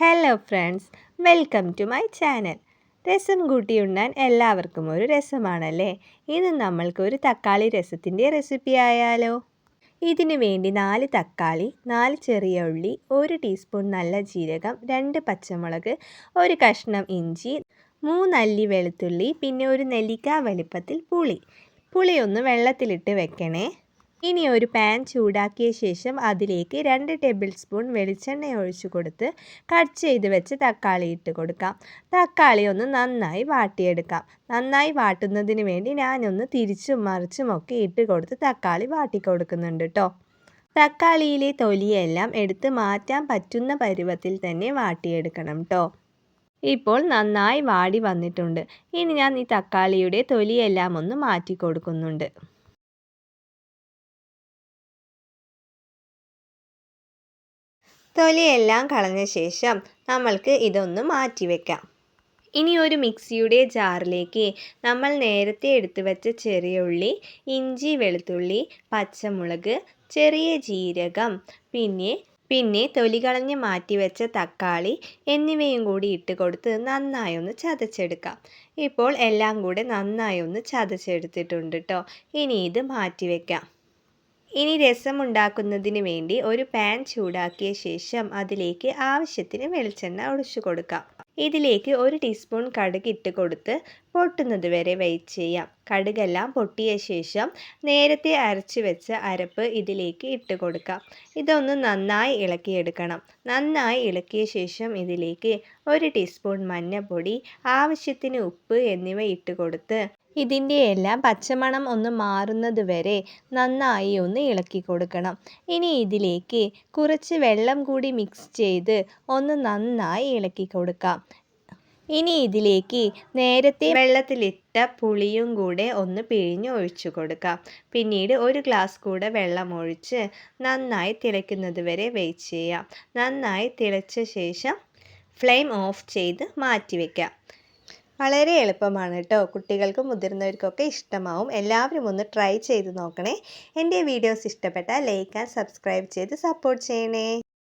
Hello friends, welcome to my channel. രസം കൂട്ടിയുണ്ണാൻ എല്ലാവർക്കും ഒരു രസമാണല്ലേ. ഇന്ന് നമ്മൾക്കൊരു തക്കാളി രസത്തിൻ്റെ റെസിപ്പി ആയാലോ. ഇതിനു വേണ്ടി 4 തക്കാളി, 4 ചെറിയ ഉള്ളി, 1 ടീസ്പൂൺ നല്ല ജീരകം, 2 പച്ചമുളക്, 1 കഷ്ണം ഇഞ്ചി, 3 അല്ലി വെളുത്തുള്ളി, പിന്നെ ഒരു നെല്ലിക്ക വലിപ്പത്തിൽ പുളി ഒന്ന് വെള്ളത്തിലിട്ട് വെക്കണേ. ഇനി ഒരു പാൻ ചൂടാക്കിയ ശേഷം അതിലേക്ക് 2 ടേബിൾ സ്പൂൺ വെളിച്ചെണ്ണ ഒഴിച്ചു കൊടുത്ത് കട്ട് ചെയ്ത് വെച്ച് തക്കാളി ഇട്ട് കൊടുക്കാം. തക്കാളി ഒന്ന് നന്നായി വാട്ടിയെടുക്കാം. നന്നായി വാട്ടുന്നതിന് വേണ്ടി ഞാനൊന്ന് തിരിച്ചും മറിച്ചും ഒക്കെ ഇട്ട് കൊടുത്ത് തക്കാളി വാട്ടിക്കൊടുക്കുന്നുണ്ട് കേട്ടോ. തക്കാളിയിലെ തൊലിയെല്ലാം എടുത്ത് മാറ്റാൻ പറ്റുന്ന പരുവത്തിൽ തന്നെ വാട്ടിയെടുക്കണം കേട്ടോ. ഇപ്പോൾ നന്നായി വാടി വന്നിട്ടുണ്ട്. ഇനി ഞാൻ ഈ തക്കാളിയുടെ തൊലിയെല്ലാം ഒന്ന് മാറ്റി കൊടുക്കുന്നുണ്ട്. തൊലിയെല്ലാം കളഞ്ഞ ശേഷം നമ്മൾക്ക് ഇതൊന്ന് മാറ്റി വയ്ക്കാം. ഇനി ഒരു മിക്സിയുടെ ജാറിലേക്ക് നമ്മൾ നേരത്തെ എടുത്തു വെച്ച ചെറിയ ഉള്ളി, ഇഞ്ചി, വെളുത്തുള്ളി, പച്ചമുളക്, ചെറിയ ജീരകം, പിന്നെ തൊലി കളഞ്ഞ് മാറ്റി വെച്ച തക്കാളി എന്നിവയും കൂടി ഇട്ട് കൊടുത്ത് നന്നായി ഒന്ന് ചതച്ചെടുക്കാം. ഇപ്പോൾ എല്ലാം കൂടെ നന്നായി ഒന്ന് ചതച്ചെടുത്തിട്ടുണ്ട് കേട്ടോ. ഇനി ഇത് മാറ്റി വയ്ക്കാം. ഇനി രസം ഉണ്ടാക്കുന്നതിന് വേണ്ടി ഒരു പാൻ ചൂടാക്കിയ ശേഷം അതിലേക്ക് ആവശ്യത്തിന് വെളിച്ചെണ്ണ ഒഴിച്ചു കൊടുക്കാം. ഇതിലേക്ക് 1 ടീസ്പൂൺ കടുക് ഇട്ട് കൊടുത്ത് പൊട്ടുന്നത് വരെ വെയിറ്റ് ചെയ്യാം. കടുകെല്ലാം പൊട്ടിയ ശേഷം നേരത്തെ അരച്ചു വെച്ച അരപ്പ് ഇതിലേക്ക് ഇട്ട് കൊടുക്കാം. ഇതൊന്ന് നന്നായി ഇളക്കിയെടുക്കണം. നന്നായി ഇളക്കിയ ശേഷം ഇതിലേക്ക് 1 ടീസ്പൂൺ മഞ്ഞൾപ്പൊടി, ആവശ്യത്തിന് ഉപ്പ് എന്നിവ ഇട്ട് കൊടുത്ത് ഇതിൻ്റെ എല്ലാം പച്ചമണം ഒന്ന് മാറുന്നത് വരെ നന്നായി ഒന്ന് ഇളക്കി കൊടുക്കണം. ഇനി ഇതിലേക്ക് കുറച്ച് വെള്ളം കൂടി മിക്സ് ചെയ്ത് ഒന്ന് നന്നായി ഇളക്കി കൊടുക്കാം. ഇനി ഇതിലേക്ക് നേരത്തെ വെള്ളത്തിലിട്ട പുളിയും കൂടെ ഒന്ന് പിഴിഞ്ഞ് ഒഴിച്ചു കൊടുക്കാം. പിന്നീട് 1 ഗ്ലാസ് കൂടെ വെള്ളം ഒഴിച്ച് നന്നായി തിളയ്ക്കുന്നത് വരെ വെയിറ്റ് ചെയ്യാം. നന്നായി തിളച്ച ശേഷം ഫ്ലെയിം ഓഫ് ചെയ്ത് മാറ്റി വയ്ക്കാം. വളരെ എളുപ്പമാണ് കേട്ടോ. കുട്ടികൾക്കും മുതിർന്നവർക്കൊക്കെ ഇഷ്ടമാവും. എല്ലാവരും ഒന്ന് ട്രൈ ചെയ്ത് നോക്കണേ. എൻ്റെ വീഡിയോസ് ഇഷ്ടപ്പെട്ടാൽ ലൈക്ക് ആൻഡ് സബ്സ്ക്രൈബ് ചെയ്ത് സപ്പോർട്ട് ചെയ്യണേ.